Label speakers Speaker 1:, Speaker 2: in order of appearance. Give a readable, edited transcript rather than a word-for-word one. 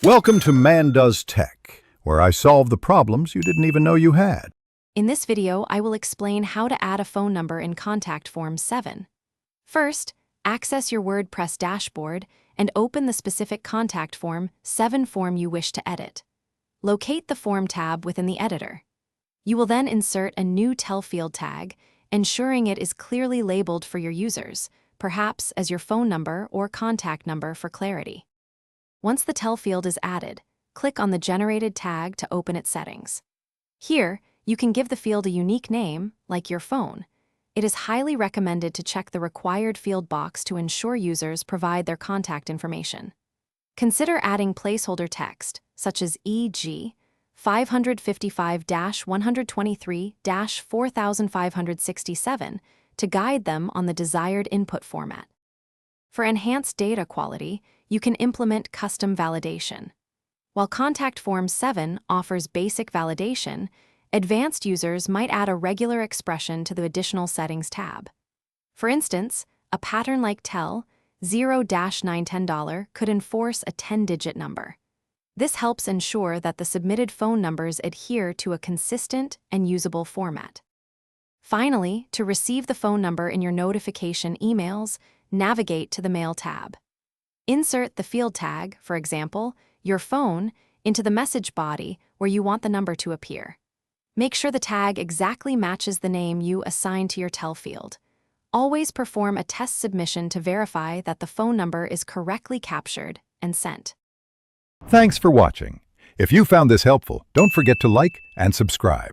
Speaker 1: Welcome to Man Does Tech, where I solve the problems you didn't even know you had.
Speaker 2: In this video, I will explain how to add a phone number in Contact Form 7. First, access your WordPress dashboard and open the specific Contact Form 7 form you wish to edit. Locate the Form tab within the editor. You will then insert a new tell field tag, ensuring it is clearly labeled for your users, perhaps as your phone number or contact number for clarity. Once the tell field is added, click on the generated tag to open its settings. Here, you can give the field a unique name, like your phone. It is highly recommended to check the required field box to ensure users provide their contact information. Consider adding placeholder text, such as e.g. 555-123-4567, to guide them on the desired input format. For enhanced data quality, you can implement custom validation. While Contact Form 7 offers basic validation, advanced users might add a regular expression to the Additional Settings tab. For instance, a pattern like tell $0-910 could enforce a 10-digit number. This helps ensure that the submitted phone numbers adhere to a consistent and usable format. Finally, to receive the phone number in your notification emails, navigate to the Mail tab. Insert the field tag, for example, your phone, into the message body where you want the number to appear. Make sure the tag exactly matches the name you assign to your tell field. Always perform a test submission to verify that the phone number is correctly captured and sent.
Speaker 1: Thanks for watching. If you found this helpful, don't forget to like and subscribe.